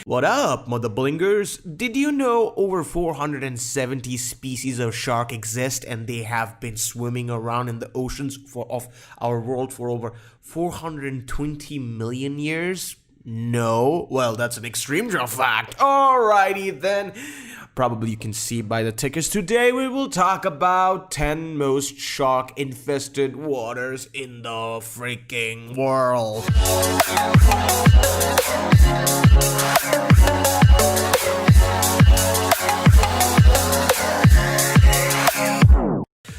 What up, mother blingers? Did you know over 470 species of shark exist and they have been swimming around in the oceans of our world for over 420 million years? No? Well, that's an extreme fact. Alrighty then. Probably you can see by the tickers. Today we will talk about 10 most shark-infested waters in the freaking world.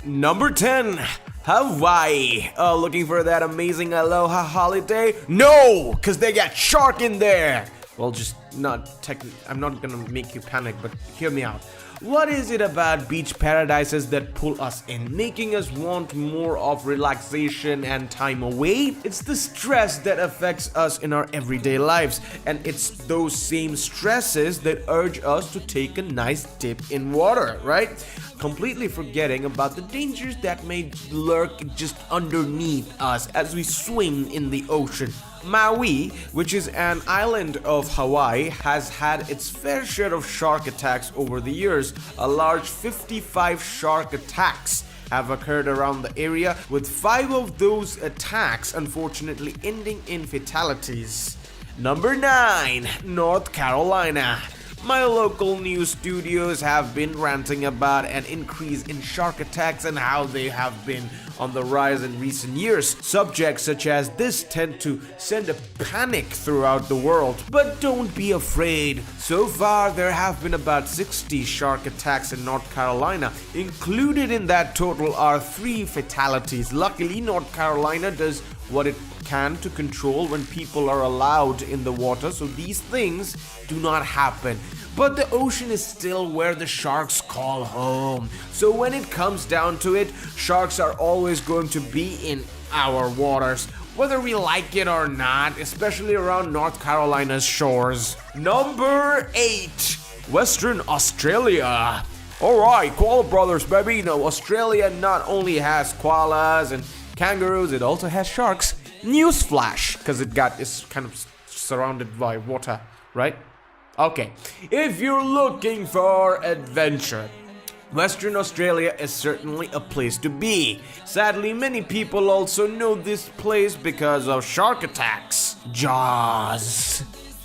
Number 10. Hawaii. Looking for that amazing aloha holiday? No, because they got shark in there. Well, just I'm not gonna make you panic, but hear me out. What is it about beach paradises that pull us in, making us want more of relaxation and time away? It's the stress that affects us in our everyday lives, and it's those same stresses that urge us to take a nice dip in water, right? Completely forgetting about the dangers that may lurk just underneath us as we swim in the ocean. Maui, which is an island of Hawaii, has had its fair share of shark attacks over the years. A large 55 shark attacks have occurred around the area, with 5 of those attacks unfortunately ending in fatalities. Number 9. North Carolina. My local news studios have been ranting about an increase in shark attacks and how they have been on the rise in recent years. Subjects such as this tend to send a panic throughout the world. But don't be afraid. So far, there have been about 60 shark attacks in North Carolina. Included in that total are 3 fatalities. Luckily, North Carolina does what it can to control when people are allowed in the water, so these things do not happen. But the ocean is still where the sharks call home. So when it comes down to it, sharks are always going to be in our waters, whether we like it or not, especially around North Carolina's shores. Number 8. Western Australia. Alright, koala brothers, baby. Now, Australia not only has koalas and kangaroos, it also has sharks. Newsflash, because it's kind of surrounded by water, right? Okay, if you're looking for adventure, Western Australia is certainly a place to be. Sadly, many people also know this place because of shark attacks. Jaws.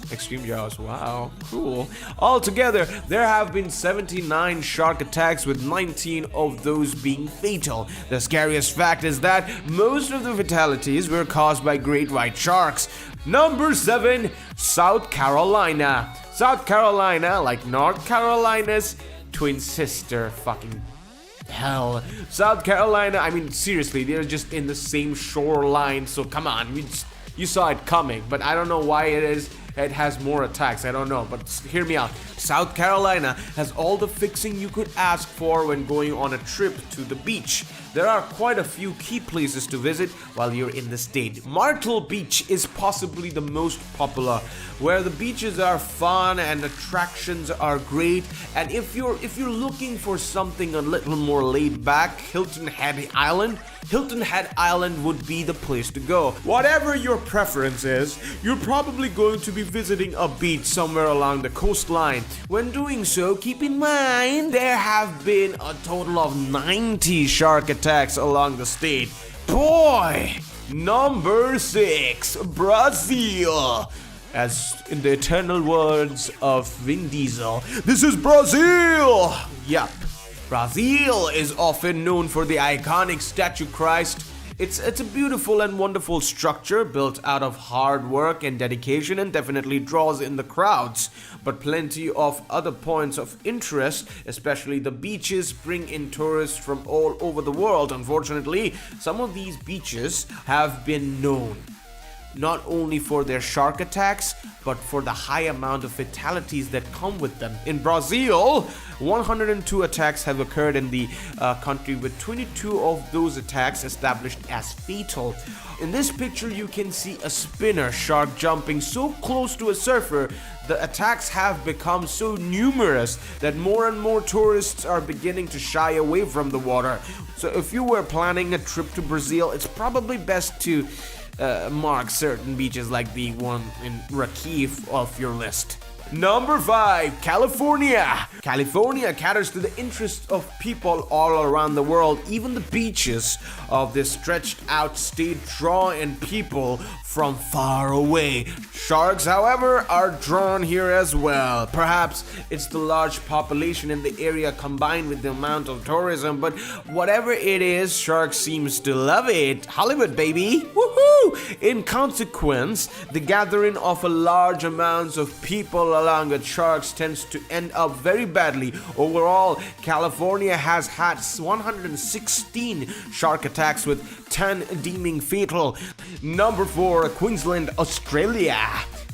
Extreme Jaws, wow, cool. Altogether, there have been 79 shark attacks, with 19 of those being fatal. The scariest fact is that most of the fatalities were caused by great white sharks. Number 7, South Carolina. South Carolina, like North Carolina's twin sister, fucking hell. South Carolina, I mean, seriously, they're just in the same shoreline, so come on, you saw it coming, but I don't know why it has more attacks, I don't know, but hear me out. South Carolina has all the fixing you could ask for when going on a trip to the beach. There are quite a few key places to visit while you're in the state. Myrtle Beach is possibly the most popular, where the beaches are fun and attractions are great. And if you're looking for something a little more laid back, Hilton Head Island would be the place to go. Whatever your preference is, you're probably going to be visiting a beach somewhere along the coastline. When doing so, keep in mind there have been a total of 90 shark attacks along the state. Boy! Number 6, Brazil. As in the eternal words of Vin Diesel, this is Brazil! Yup. Brazil is often known for the iconic Statue Christ. It's a beautiful and wonderful structure built out of hard work and dedication, and definitely draws in the crowds. But plenty of other points of interest, especially the beaches, bring in tourists from all over the world. Unfortunately, some of these beaches have been known not only for their shark attacks, but for the high amount of fatalities that come with them. In Brazil, 102 attacks have occurred in the country, with 22 of those attacks established as fatal. In this picture, you can see a spinner shark jumping so close to a surfer. The attacks have become so numerous that more and more tourists are beginning to shy away from the water. So if you were planning a trip to Brazil, it's probably best to mark certain beaches like the one in Rakif off your list. Number 5, California. California caters to the interests of people all around the world. Even the beaches of this stretched out state draw in people from far away. Sharks, however, are drawn here as well. Perhaps it's the large population in the area combined with the amount of tourism, but whatever it is, sharks seems to love it. Hollywood, baby! Woohoo! In consequence, the gathering of a large amounts of people along with sharks tends to end up very badly. Overall, California has had 116 shark attacks with 10 deeming fatal. Number 4, Queensland, Australia.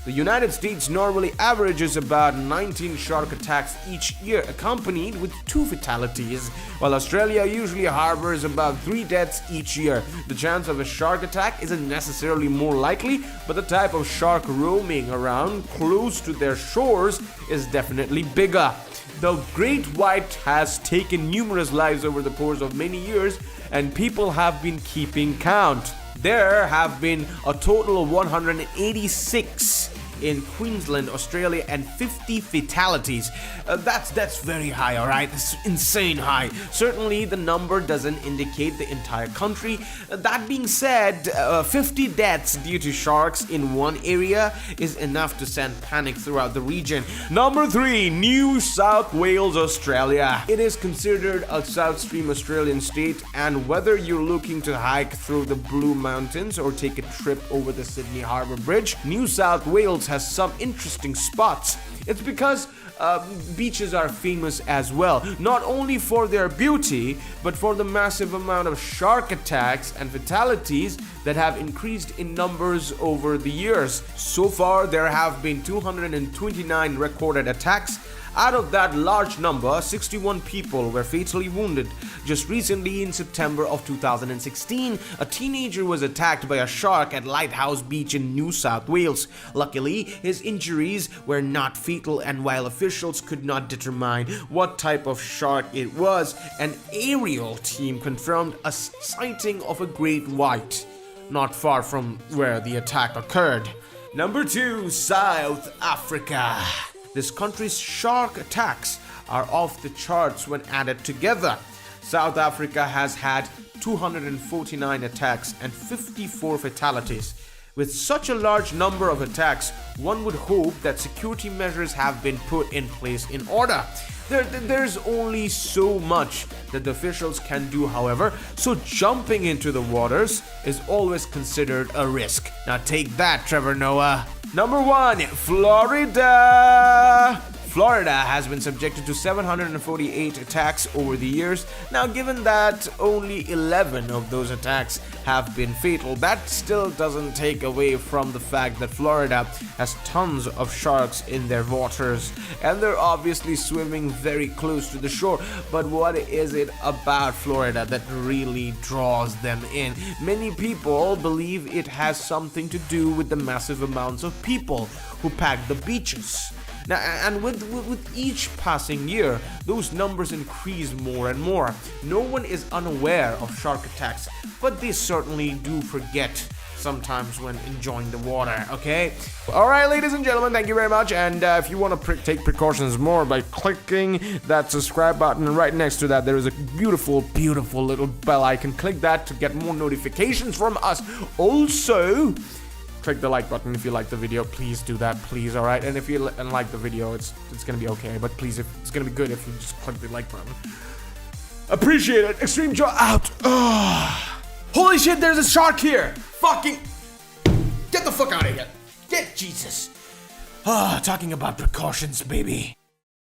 The United States normally averages about 19 shark attacks each year, accompanied with 2 fatalities, while Australia usually harbors about 3 deaths each year. The chance of a shark attack isn't necessarily more likely, but the type of shark roaming around close to their shores is definitely bigger. The great white has taken numerous lives over the course of many years, and people have been keeping count. There have been a total of 186 in Queensland, Australia, and 50 fatalities. That's very high, alright? It's insane high. Certainly, the number doesn't indicate the entire country. That being said, 50 deaths due to sharks in one area is enough to send panic throughout the region. Number 3, New South Wales, Australia. It is considered a South Stream Australian state, and whether you're looking to hike through the Blue Mountains or take a trip over the Sydney Harbour Bridge, New South Wales has some interesting spots. It's because beaches are famous as well, not only for their beauty, but for the massive amount of shark attacks and fatalities that have increased in numbers over the years. So far, there have been 229 recorded attacks. Out of that large number, 61 people were fatally wounded. Just recently, in September of 2016, a teenager was attacked by a shark at Lighthouse Beach in New South Wales. Luckily, his injuries were not fatal, and while officials could not determine what type of shark it was, an aerial team confirmed a sighting of a great white, not far from where the attack occurred. Number 2, South Africa. This country's shark attacks are off the charts when added together. South Africa has had 249 attacks and 54 fatalities. With such a large number of attacks, one would hope that security measures have been put in place in order. There's only so much that the officials can do, however, so jumping into the waters is always considered a risk. Now take that, Trevor Noah. Number 1, Florida. Florida has been subjected to 748 attacks over the years. Now, given that only 11 of those attacks have been fatal, that still doesn't take away from the fact that Florida has tons of sharks in their waters, and they're obviously swimming very close to the shore. But what is it about Florida that really draws them in? Many people believe it has something to do with the massive amounts of people who pack the beaches. Now, and with each passing year, those numbers increase more and more. No one is unaware of shark attacks, but they certainly do forget sometimes when enjoying the water, okay? Alright, ladies and gentlemen, thank you very much. And if you want to take precautions more by clicking that subscribe button, right next to that there is a beautiful, beautiful little bell icon. Click that to get more notifications from us. Also, click the like button if you like the video. Please do that, please, alright? And if you don't like the video, it's gonna be okay, but please, it's gonna be good if you just click the like button. Appreciate it. Extreme Jaw out. Holy shit, there's a shark here. Fucking get the fuck out of here. Get Jesus. Talking about precautions, baby.